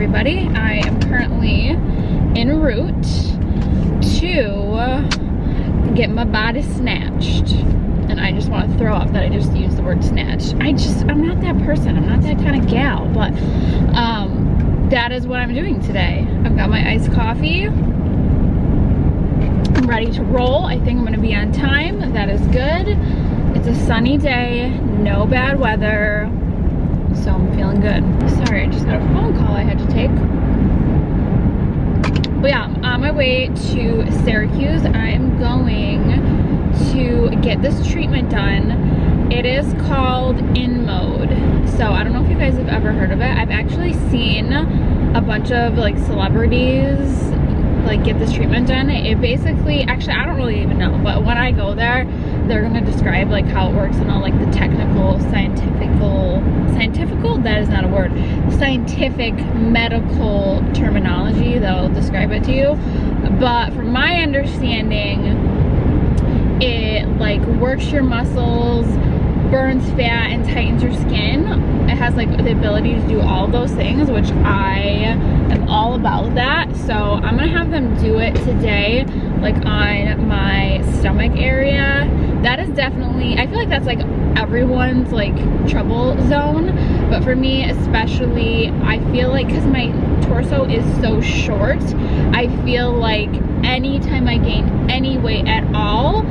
everybody. I am currently en route to get my body snatched. And I just want to throw up that I just used the word snatched. I'm not that person. I'm not that kind of gal. But that is what I'm doing today. I've got my iced coffee. I'm ready to roll. I think I'm going to be on time. That is good. It's a sunny day. No bad weather. So I'm feeling good. Sorry, I just got a phone call I had to take. But yeah, I'm on my way to Syracuse. I'm going to get this treatment done. It is called Inmode. So I don't know if you guys have ever heard of it. I've actually seen a bunch of like celebrities like get this treatment done. It basically, actually I don't really even know, but when I go there, they're gonna describe like how it works and all like the technical, scientifical, that is not a word, scientific medical terminology. They'll describe it to you. But from my understanding, it like works your muscles, burns fat, and tightens your skin. It has like the ability to do all of those things, which I am all about that. So I'm gonna have them do it today, like on my stomach area. That is definitely, I feel like that's like everyone's like trouble zone, but for me especially, I feel like because my torso is so short, I feel like anytime I gain any weight at all,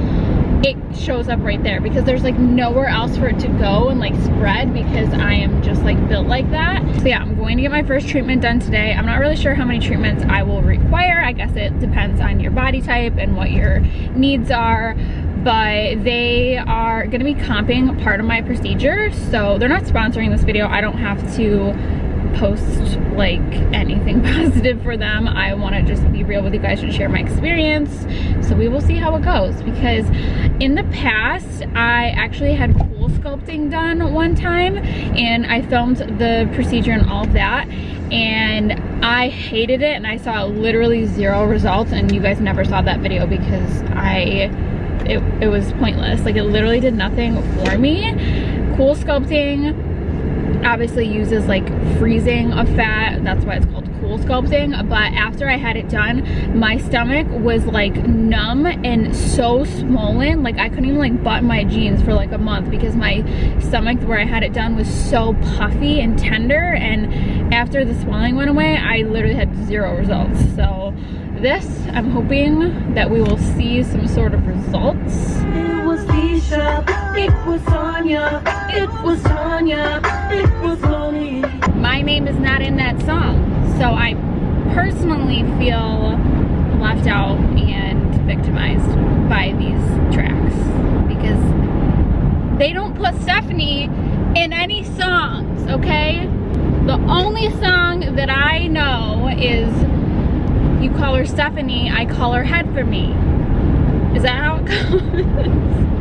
it shows up right there because there's like nowhere else for it to go and like spread because I am just like built like that. So yeah, I'm going to get my first treatment done today. I'm not really sure how many treatments I will require. I guess it depends on your body type and what your needs are, but they are going to be comping part of my procedure. So they're not sponsoring this video. I don't have to post like anything positive for them. I want to just be real with you guys and share my experience. So we will see how it goes, because in the past I actually had cool sculpting done one time and I filmed the procedure and all of that, and I hated it and I saw literally 0 results, and you guys never saw that video because it was pointless. Like it literally did nothing for me. Cool sculpting obviously uses like freezing of fat, that's why it's called cool sculpting. But after I had it done, my stomach was like numb and so swollen, like I couldn't even like button my jeans for like a month because my stomach where I had it done was so puffy and tender, and after the swelling went away, I literally had 0 results. So this, I'm hoping that we will see some sort of results. It was Keisha, it was Tanya, it was Tanya, it was Lonnie. My name is not in that song, so I personally feel left out and victimized by these tracks because they don't put Stephanie in any songs, okay? The only song that I know is you call her Stephanie, I call her Head for Me. Is that how it goes?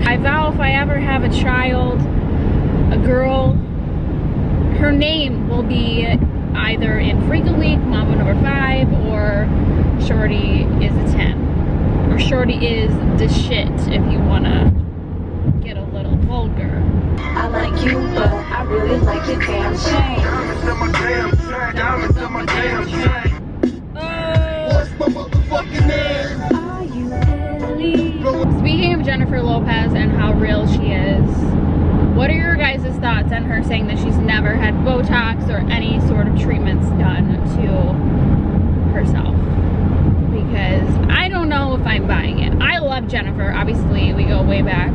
I vow if I ever have a child, a girl, her name will be either in Freak a Leak, Mambo number 5, or Shorty is a 10. Or Shorty is the shit if you wanna get a little vulgar. I like you, but I really like your damn chain. Diamonds in my damn chain, diamonds in my damn chain. What's my motherfucking name? Are you really? Speaking of Jennifer Lopez and how real she is, what are your guys' thoughts on her saying that she's never had Botox or any sort of treatments done to herself? Because I don't know if I'm buying it. I love Jennifer. Obviously, we go way back.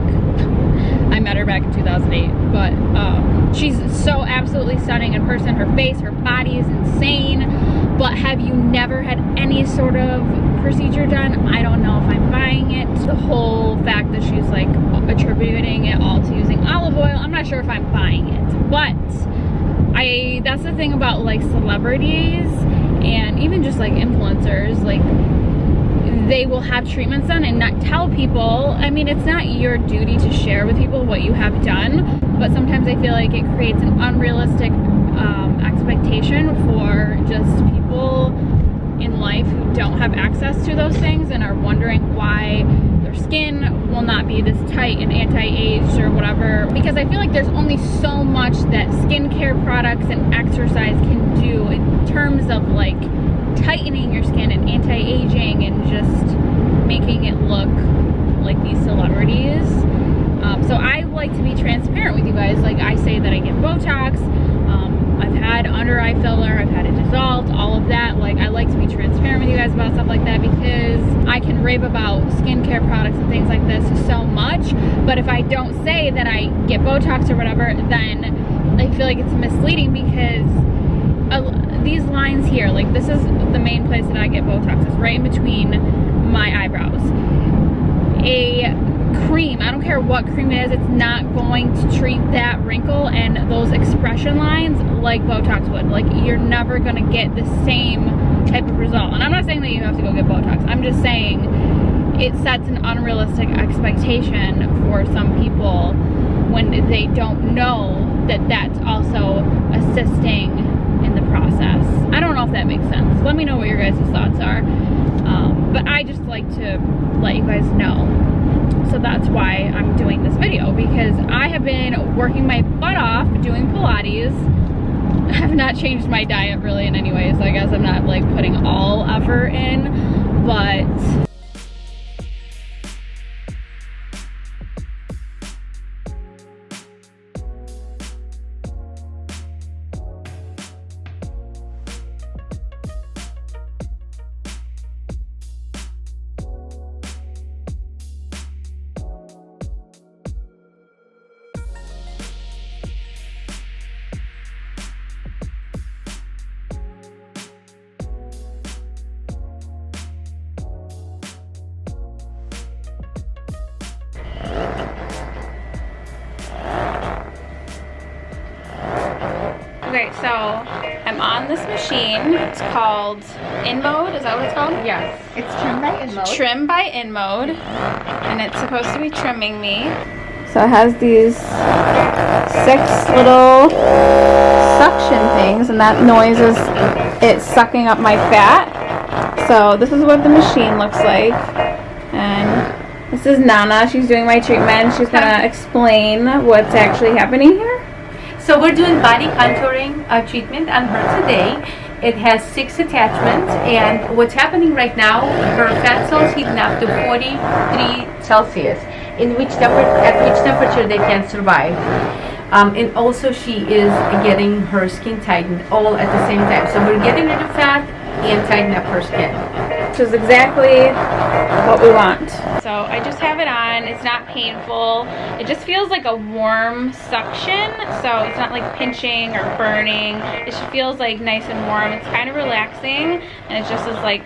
I met her back in 2008, but she's so absolutely stunning in person. Her face, her body is insane. But have you never had any sort of procedure done? I don't know if I'm buying it. The whole fact that she's like attributing it all to using olive oil, I'm not sure if I'm buying it. But that's the thing about like celebrities and even just like influencers, like they will have treatments done and not tell people. I mean, it's not your duty to share with people what you have done, but sometimes I feel like it creates an unrealistic expectation for just people in life who don't have access to those things and are wondering why their skin will not be this tight and anti-aged or whatever, because I feel like there's only so much that skincare products and exercise can do in terms of like tightening your skin and anti-aging and just making it look like these celebrities. So I like to be transparent with you guys. Like, I say that I get Botox, I've had under eye filler, I've had it dissolved, all of that. Like, I like to be transparent with you guys about stuff like that, because I can rave about skincare products and things like this so much, but if I don't say that I get Botox or whatever, then I feel like it's misleading, because these lines here, like, this is the main place that I get Botox, is right in between my eyebrows. A cream, I don't care what cream it is, it's not going to treat that wrinkle and those expression lines like Botox would. Like, you're never gonna get the same type of result. And I'm not saying that you have to go get Botox, I'm just saying it sets an unrealistic expectation for some people when they don't know that that's also assisting in the process. I don't know if that makes sense. Let me know what your guys' thoughts are. But I just like to let you guys know. So that's why I'm doing this video, because I have been working my butt off doing Pilates. I have not changed my diet really in any way, so I guess I'm not like putting all effort in, but okay, so I'm on this machine. It's called Inmode. Is that what it's called? Yes, it's Trim by Inmode. Trim by Inmode, and it's supposed to be trimming me. So it has these 6 little suction things, and that noise is it sucking up my fat. So this is what the machine looks like, and this is Nana. She's doing my treatment. She's gonna explain what's actually happening here. So we're doing body contouring treatment on her today. It has 6 attachments, and what's happening right now, her fat cells heating up to 43 Celsius, at which temperature they can survive. And also she is getting her skin tightened all at the same time. So we're getting rid of fat and tightening up her skin. Which is exactly what we want. So I just have it on. It's not painful. It just feels like a warm suction. So it's not like pinching or burning. It just feels like nice and warm. It's kind of relaxing, and it just is like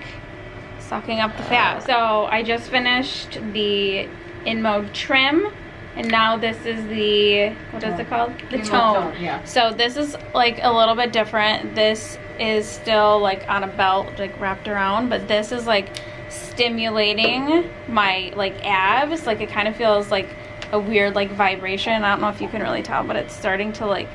sucking up the fat. So I just finished the Inmode trim, and now this is the, what is it called? The tone. Yeah. So this is like a little bit different. This is still like on a belt, like wrapped around, but this is like stimulating my like abs. Like, it kind of feels like a weird like vibration. I don't know if you can really tell, but it's starting to like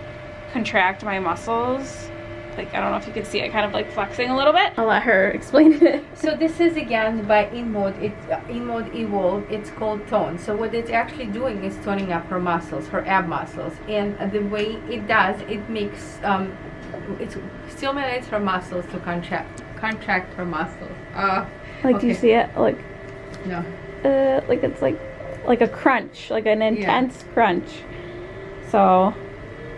contract my muscles. Like, I don't know if you can see it kind of like flexing a little bit. I'll let her explain it. So this is again by Inmode. It's Inmode Evolve. It's called Tone. So what it's actually doing is toning up her muscles, her ab muscles, and the way it does, it makes it stimulates her muscles to contract her muscles. Like, do you see it? Like, no. Like it's like a crunch, like an intense crunch. So,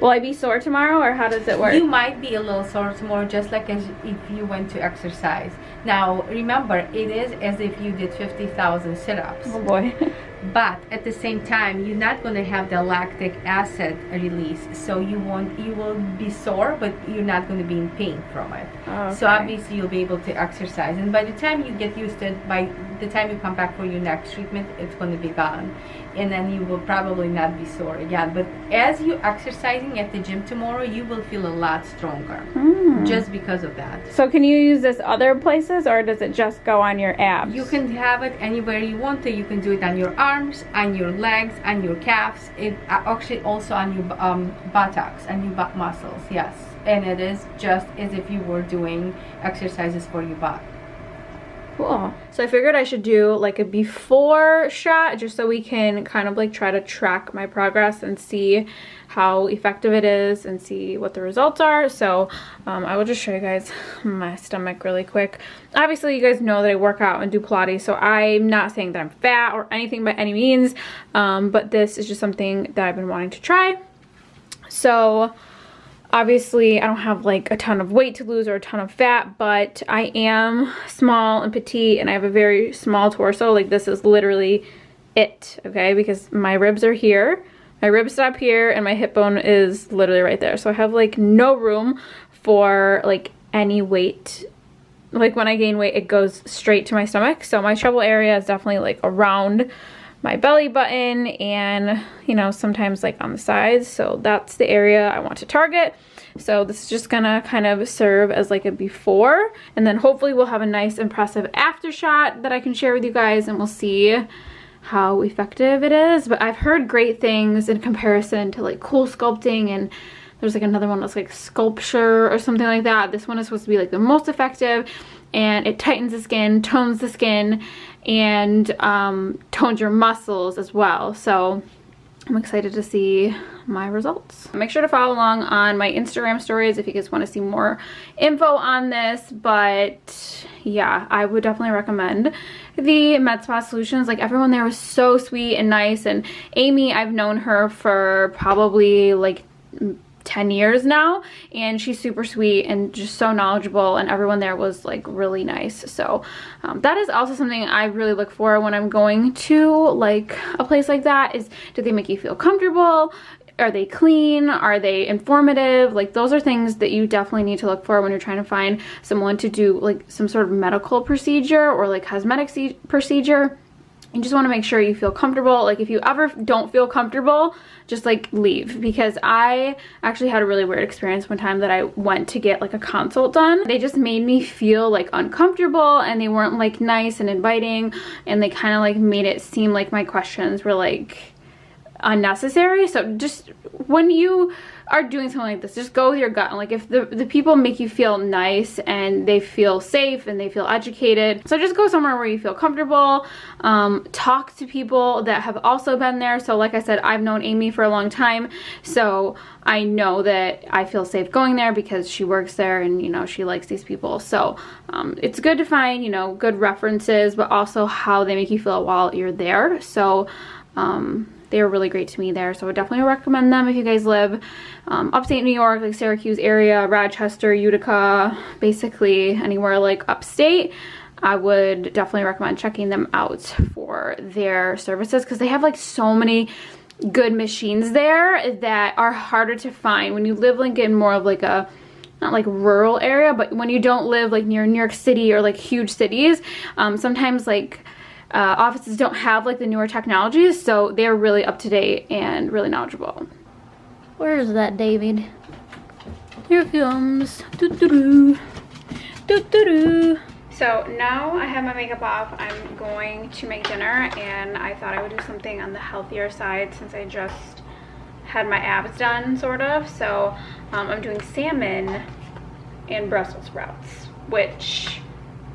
will I be sore tomorrow, or how does it work? You might be a little sore tomorrow, just like as if you went to exercise. Now, remember, it is as if you did 50,000 sit-ups. Oh boy. But at the same time, you're not going to have the lactic acid release, so you will be sore, but you're not going to be in pain from it. Okay. So obviously you'll be able to exercise, and by the time you get used to it, by the time you come back for your next treatment, it's going to be gone, and then you will probably not be sore again. But as you're exercising at the gym tomorrow, you will feel a lot stronger just because of that. So can you use this other places, or does it just go on your abs? You can have it anywhere you want to. You can do it on your arms, on your legs, on your calves. It actually also on your buttocks and your butt muscles. Yes, and it is just as if you were doing exercises for your butt. Cool. So I figured I should do like a before shot just so we can kind of like try to track my progress and see how effective it is and see what the results are. So I will just show you guys my stomach really quick. Obviously you guys know that I work out and do Pilates, so I'm not saying that I'm fat or anything by any means, but this is just something that I've been wanting to try. So obviously I don't have like a ton of weight to lose or a ton of fat, but I am small and petite and I have a very small torso. Like this is literally it, okay? Because my ribs are here, my ribs stop here, and my hip bone is literally right there. So I have like no room for like any weight. Like when I gain weight, it goes straight to my stomach. So my trouble area is definitely like around my belly button and, you know, sometimes like on the sides. So that's the area I want to target. So this is just gonna kind of serve as like a before, and then hopefully we'll have a nice impressive after shot that I can share with you guys, and we'll see how effective it is. But I've heard great things in comparison to like Cool Sculpting, and there's like another one that's like Sculpture or something like that. This one is supposed to be like the most effective, and it tightens the skin, tones the skin, and tones your muscles as well. So I'm excited to see my results. Make sure to follow along on my Instagram stories if you guys want to see more info on this. But yeah, I would definitely recommend the MedSpa Solutions. Like everyone there was so sweet and nice, and Amy, I've known her for probably like 10 years now, and she's super sweet and just so knowledgeable, and everyone there was like really nice. So that is also something I really look for when I'm going to like a place like that, is do they make you feel comfortable? Are they clean? Are they informative? Like those are things that you definitely need to look for when you're trying to find someone to do like some sort of medical procedure or like cosmetic procedure. You just want to make sure you feel comfortable. Like if you ever don't feel comfortable, just like leave. Because I actually had a really weird experience one time that I went to get like a consult done. They just made me feel like uncomfortable, and they weren't like nice and inviting, and they kind of like made it seem like my questions were like unnecessary. So just when you are doing something like this, just go with your gut. And like if the people make you feel nice and they feel safe and they feel educated, so just go somewhere where you feel comfortable. Talk to people that have also been there. So like I said, I've known Amy for a long time, so I know that I feel safe going there because she works there and, you know, she likes these people. So it's good to find, you know, good references, but also how they make you feel while you're there. So they were really great to me there, so I would definitely recommend them if you guys live upstate New York, like Syracuse area, Rochester, Utica, basically anywhere like upstate. I would definitely recommend checking them out for their services, because they have like so many good machines there that are harder to find when you live like in more of like a, not like rural area, but when you don't live like near New York City or like huge cities. Sometimes like offices don't have like the newer technologies, so they're really up to date and really knowledgeable. Where is that David? Here it comes. Doo-doo-doo. Doo-doo-doo. So now I have my makeup off. I'm going to make dinner, and I thought I would do something on the healthier side since I just had my abs done, sort of. So I'm doing salmon and Brussels sprouts, which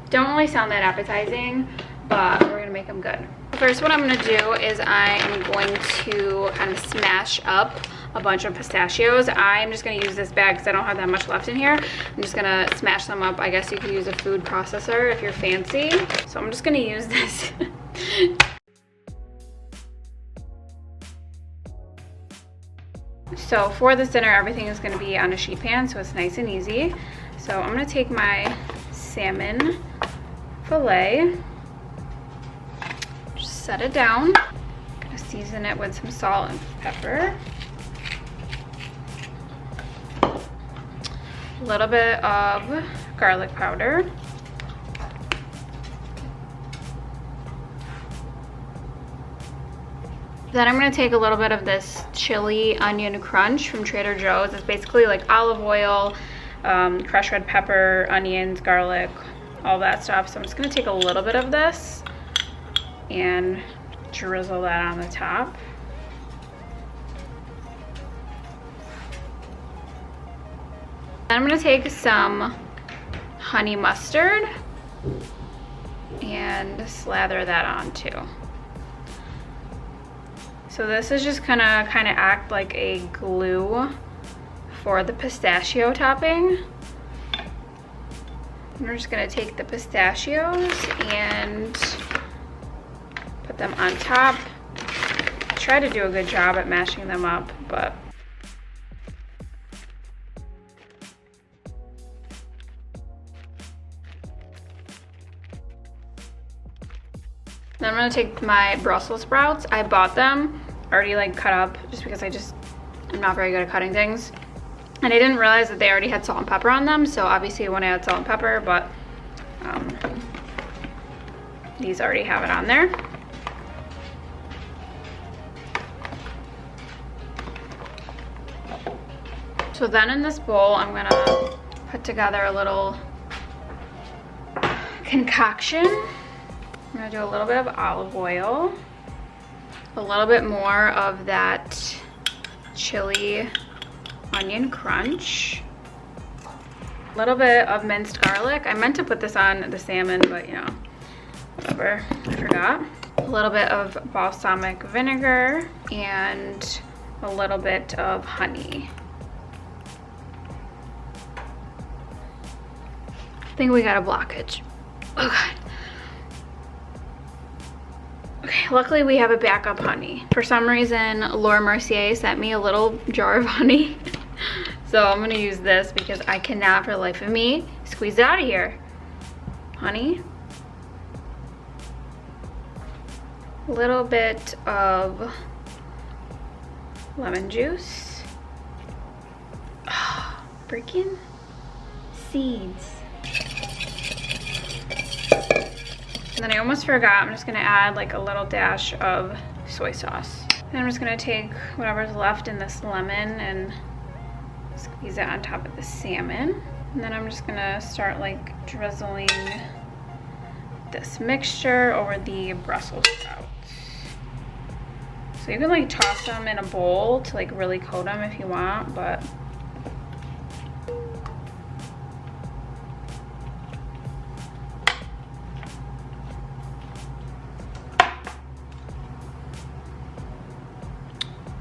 don't really sound that appetizing, but we're gonna make them good. First, what I'm gonna do is I am going to kind of smash up a bunch of pistachios. I'm just gonna use this bag because I don't have that much left in here. I'm just gonna smash them up. I guess you could use a food processor if you're fancy. So I'm just gonna use this. So for this dinner, everything is gonna be on a sheet pan, so it's nice and easy. So I'm gonna take my salmon fillet, just set it down. Gonna season it with some salt and pepper. A little bit of garlic powder. Then I'm gonna take a little bit of this chili onion crunch from Trader Joe's. It's basically like olive oil, crushed red pepper, onions, garlic, all that stuff. So I'm just gonna take a little bit of this and drizzle that on the top. Then I'm gonna take some honey mustard and slather that on too. So this is just gonna kind of act like a glue for the pistachio topping. We're just gonna take the pistachios and put them on top. Try to do a good job at mashing them up, but then I'm gonna take my Brussels sprouts. I bought them already like cut up just because I'm not very good at cutting things. And I didn't realize that they already had salt and pepper on them, so obviously I want to add salt and pepper, but these already have it on there. So then in this bowl, I'm gonna put together a little concoction. I'm gonna do a little bit of olive oil, a little bit more of that chili onion crunch, a little bit of minced garlic. I meant to put this on the salmon, but you know, whatever, I forgot. A little bit of balsamic vinegar and a little bit of honey. I think we got a blockage. Oh God. Okay, luckily we have a backup honey. For some reason, Laura Mercier sent me a little jar of honey. So I'm gonna use this because I cannot for the life of me squeeze it out of here. Honey. A little bit of lemon juice. Oh, freaking seeds. And then I almost forgot, I'm just gonna add like a little dash of soy sauce. Then I'm just gonna take whatever's left in this lemon and squeeze it on top of the salmon. And then I'm just gonna start like drizzling this mixture over the Brussels sprouts. So you can like toss them in a bowl to like really coat them if you want, but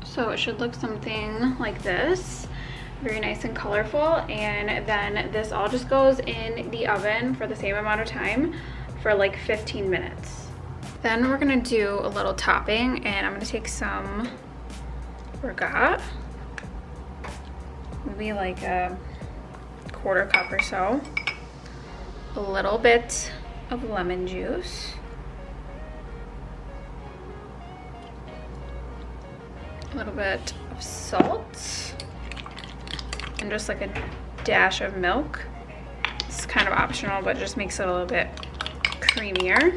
so it should look something like this. Very nice and colorful. And then this all just goes in the oven for the same amount of time for like 15 minutes. Then we're gonna do a little topping, and I'm gonna take some regat, maybe like a quarter cup or so, a little bit of lemon juice, a little bit of salt, and just like a dash of milk. It's kind of optional, but it just makes it a little bit creamier.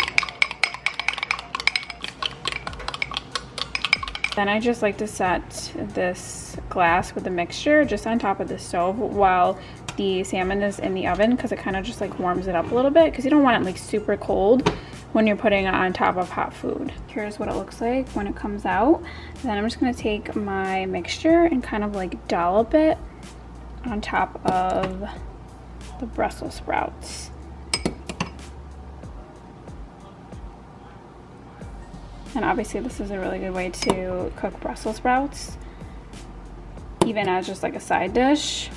Then I just like to set this glass with the mixture just on top of the stove while the salmon is in the oven, because it kind of just like warms it up a little bit, because you don't want it like super cold when you're putting it on top of hot food. Here's what it looks like when it comes out. Then I'm just gonna take my mixture and kind of like dollop it on top of the Brussels sprouts. And obviously this is a really good way to cook Brussels sprouts, even as just like a side dish.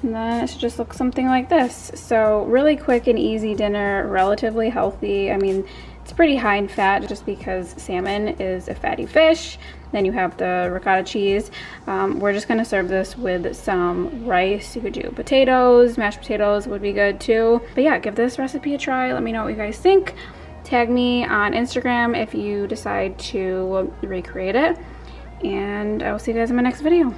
And then it should just look something like this. So really quick and easy dinner, relatively healthy. I mean, it's pretty high in fat just because salmon is a fatty fish. Then you have the ricotta cheese. We're just gonna serve this with some rice. You could do potatoes, mashed potatoes would be good too. But yeah, give this recipe a try. Let me know what you guys think. Tag me on Instagram if you decide to recreate it. And I will see you guys in my next video.